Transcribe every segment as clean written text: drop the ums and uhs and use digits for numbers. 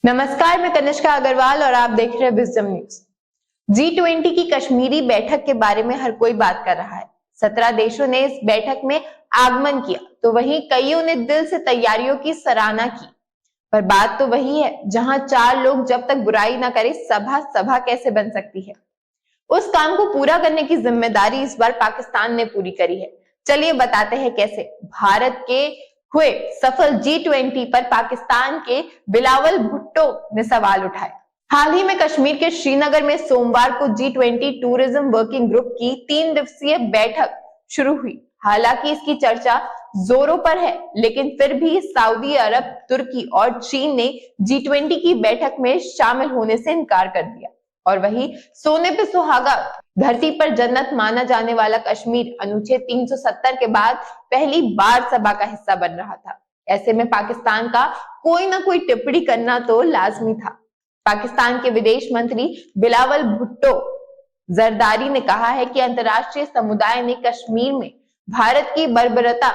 नमस्कार, मैं कनिष्का अग्रवाल और आप देख रहे हैं विजडम न्यूज। G20 की कश्मीरी बैठक के बारे में हर कोई बात कर रहा है। 17 देशों ने इस बैठक में आगमन किया तो वहीं कईयों ने दिल से तैयारियों की सराहना की। पर बात तो वही है, जहां 4 लोग जब तक बुराई ना करें सभा कैसे बन सकती है। उस काम को पूरा करने की जिम्मेदारी इस बार पाकिस्तान ने पूरी करी है। चलिए बताते हैं कैसे। भारत के हुए सफल G20 पर पाकिस्तान के बिलावल भुट्टो ने सवाल उठाए। हाल ही में कश्मीर के श्रीनगर में सोमवार को G20 टूरिज्म वर्किंग ग्रुप की 3 दिवसीय बैठक शुरू हुई। हालांकि इसकी चर्चा जोरों पर है, लेकिन फिर भी सऊदी अरब, तुर्की और चीन ने G20 की बैठक में शामिल होने से इनकार कर दिया। और वही सोने पे सुहागा, धरती पर जन्नत माना जाने वाला कश्मीर अनुच्छेद 370 के बाद पहली बार सभा का हिस्सा बन रहा था। ऐसे में पाकिस्तान का कोई ना कोई टिप्पणी करना तो लाजमी था। पाकिस्तान के विदेश मंत्री बिलावल भुट्टो जरदारी ने कहा है कि अंतर्राष्ट्रीय समुदाय ने कश्मीर में भारत की बर्बरता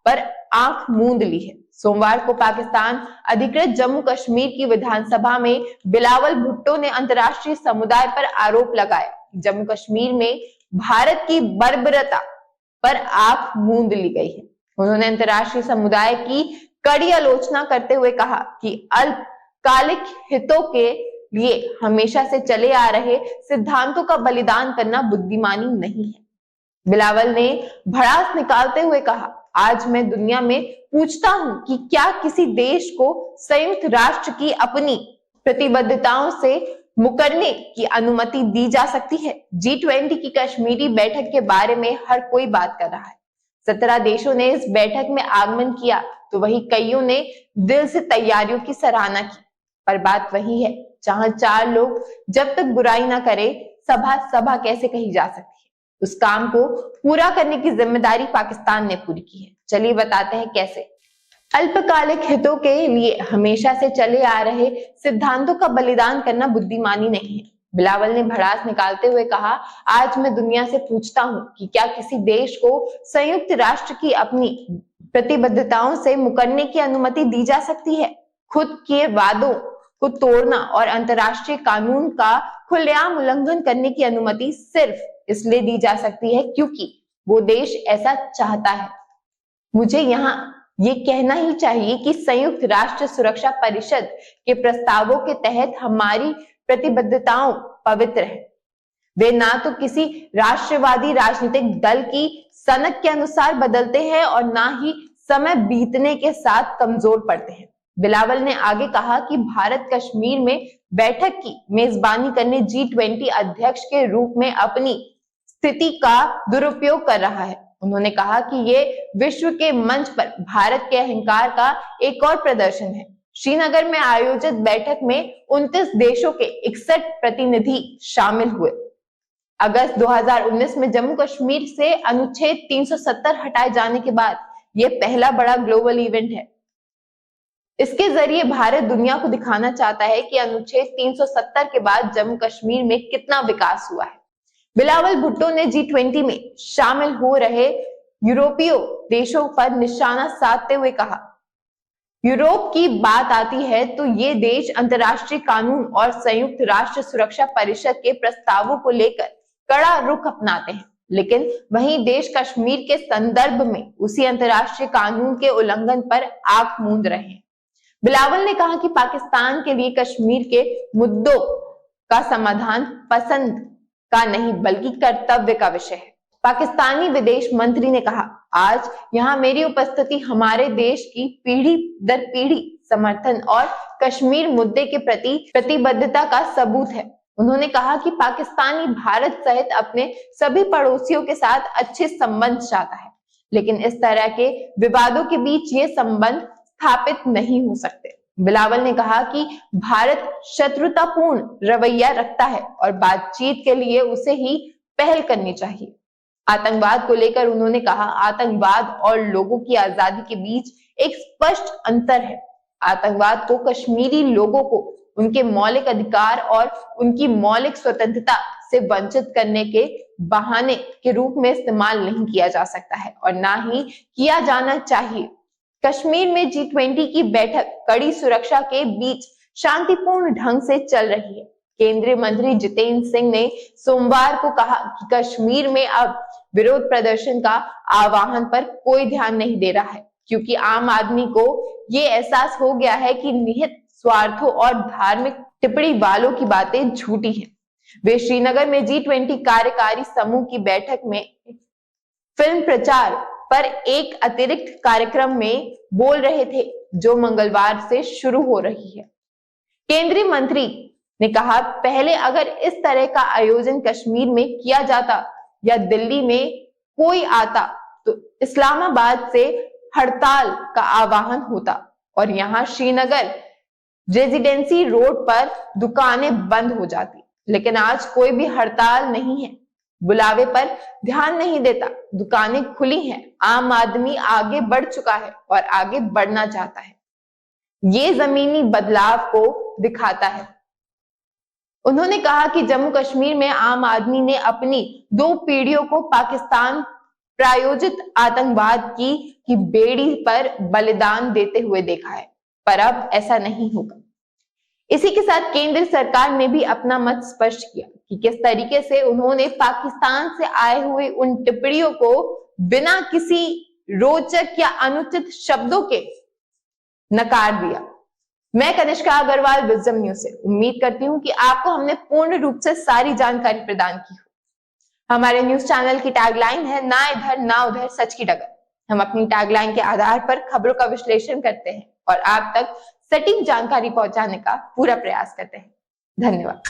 पर आंख मूंद ली है। सोमवार को पाकिस्तान अधिकृत जम्मू कश्मीर की विधानसभा में बिलावल भुट्टो ने अंतर्राष्ट्रीय समुदाय पर आरोप लगाया कि जम्मू कश्मीर में भारत की बर्बरता पर आंख मूंद ली गई है। उन्होंने अंतर्राष्ट्रीय समुदाय की कड़ी आलोचना करते हुए कहा कि अल्पकालिक हितों के लिए हमेशा से चले आ रहे सिद्धांतों का बलिदान करना बुद्धिमानी नहीं है। बिलावल ने भड़ास निकालते हुए कहा, आज मैं दुनिया में पूछता हूं कि क्या किसी देश को संयुक्त राष्ट्र की अपनी प्रतिबद्धताओं से मुकरने की अनुमति दी जा सकती है। G20 की कश्मीरी बैठक के बारे में हर कोई बात कर रहा है। 17 देशों ने इस बैठक में आगमन किया तो वही कईयों ने दिल से तैयारियों की सराहना की। पर बात वही है, जहां 4 लोग जब तक बुराई ना करे सभा कैसे कही जा सकती है। उस काम को पूरा करने की जिम्मेदारी पाकिस्तान ने पूरी की है। चलिए बताते हैं कैसे। अल्पकालिक हितों के लिए हमेशा से चले आ रहे सिद्धांतों का बलिदान करना बुद्धिमानी नहीं है। बिलावल ने भड़ास निकालते हुए कहा, आज मैं दुनिया से पूछता हूं कि क्या किसी देश को संयुक्त राष्ट्र की अपनी प्रतिबद्धताओं से मुकरने की अनुमति दी जा सकती है। खुद के वादों को तोड़ना और अंतर्राष्ट्रीय कानून का खुलेआम उल्लंघन करने की अनुमति सिर्फ इसलिए दी जा सकती है क्योंकि वो देश ऐसा चाहता है। मुझे यहाँ ये कहना ही चाहिए कि संयुक्त राष्ट्र सुरक्षा परिषद के प्रस्तावों के तहत हमारी प्रतिबद्धताओं पवित्र है। वे ना तो किसी राष्ट्रवादी राजनीतिक दल की सनक के अनुसार बदलते हैं और ना ही समय बीतने के साथ कमजोर पड़ते हैं। बिलावल ने आगे कहा कि भारत कश्मीर में बैठक की मेजबानी करने G20 अध्यक्ष के रूप में अपनी स्थिति का दुरुपयोग कर रहा है। उन्होंने कहा कि ये विश्व के मंच पर भारत के अहंकार का एक और प्रदर्शन है। श्रीनगर में आयोजित बैठक में 29 देशों के 61 प्रतिनिधि शामिल हुए। अगस्त 2019 में जम्मू कश्मीर से अनुच्छेद 370 हटाए जाने के बाद यह पहला बड़ा ग्लोबल इवेंट है। इसके जरिए भारत दुनिया को दिखाना चाहता है कि अनुच्छेद 370 के बाद जम्मू कश्मीर में कितना विकास हुआ है। बिलावल भुट्टो ने G20 में शामिल हो रहे यूरोपीय देशों पर निशाना साधते हुए कहा, यूरोप की बात आती है तो ये देश अंतर्राष्ट्रीय कानून और संयुक्त राष्ट्र सुरक्षा परिषद के प्रस्तावों को लेकर कड़ा रुख अपनाते हैं, लेकिन वही देश कश्मीर के संदर्भ में उसी अंतर्राष्ट्रीय कानून के उल्लंघन पर आंख मूंद रहे हैं। बिलावल ने कहा कि पाकिस्तान के लिए कश्मीर के मुद्दों का समाधान पसंद का नहीं बल्कि कर्तव्य का विषय है। पाकिस्तानी विदेश मंत्री ने कहा, आज यहाँ मेरी उपस्थिति हमारे देश की पीढ़ी दर पीढ़ी समर्थन और कश्मीर मुद्दे के प्रति प्रतिबद्धता का सबूत है। उन्होंने कहा कि पाकिस्तानी भारत सहित अपने सभी पड़ोसियों के साथ अच्छे संबंध चाहता है, लेकिन इस तरह के विवादों के बीच ये संबंध स्थापित नहीं हो सकते। बिलावल ने कहा कि भारत शत्रुतापूर्ण रवैया रखता है और बातचीत के लिए उसे ही पहल करनी चाहिए। आतंकवाद को लेकर उन्होंने कहा, आतंकवाद और लोगों की आजादी के बीच एक स्पष्ट अंतर है। आतंकवाद को कश्मीरी लोगों को उनके मौलिक अधिकार और उनकी मौलिक स्वतंत्रता से वंचित करने के बहाने के रूप में इस्तेमाल नहीं किया जा सकता है और ना ही किया जाना चाहिए। कश्मीर में G20 की बैठक कड़ी सुरक्षा के बीच शांतिपूर्ण ढंग से चल रही है। केंद्रीय मंत्री जितेंद्र सिंह ने सोमवार को कहा कि कश्मीर में अब विरोध प्रदर्शन का आह्वान पर कोई ध्यान नहीं दे रहा है, क्योंकि आम आदमी को ये एहसास हो गया है कि निहित स्वार्थों और धार्मिक टिप्पणी वालों की बातें झूठी हैं। वे श्रीनगर में G20 कार्यकारी समूह की बैठक में फिल्म प्रचार पर एक अतिरिक्त कार्यक्रम में बोल रहे थे, जो मंगलवार से शुरू हो रही है। केंद्रीय मंत्री ने कहा, पहले अगर इस तरह का आयोजन कश्मीर में किया जाता या दिल्ली में कोई आता तो इस्लामाबाद से हड़ताल का आह्वान होता और यहाँ श्रीनगर रेजिडेंसी रोड पर दुकानें बंद हो जाती। लेकिन आज कोई भी हड़ताल नहीं है, बुलावे पर ध्यान नहीं देता, दुकानें खुली हैं, आम आदमी आगे बढ़ चुका है और आगे बढ़ना चाहता है। ये जमीनी बदलाव को दिखाता है। उन्होंने कहा कि जम्मू कश्मीर में आम आदमी ने अपनी 2 पीढ़ियों को पाकिस्तान प्रायोजित आतंकवाद की बेड़ी पर बलिदान देते हुए देखा है, पर अब ऐसा नहीं होगा। इसी के साथ केंद्र सरकार ने भी अपना मत स्पष्ट किया कि किस तरीके से उन्होंने पाकिस्तान से आए हुए उन टिप्पणियों को बिना किसी रोचक या अनुचित शब्दों के नकार दिया। मैं कनिष्का अग्रवाल, विजडम न्यूज से उम्मीद करती हूँ कि आपको हमने पूर्ण रूप से सारी जानकारी प्रदान की हो। हमारे न्यूज चैनल की टैगलाइन है, ना इधर ना उधर, सच की डगर। हम अपनी टैगलाइन के आधार पर खबरों का विश्लेषण करते हैं और आप तक सटीक जानकारी पहुंचाने का पूरा प्रयास करते हैं। धन्यवाद।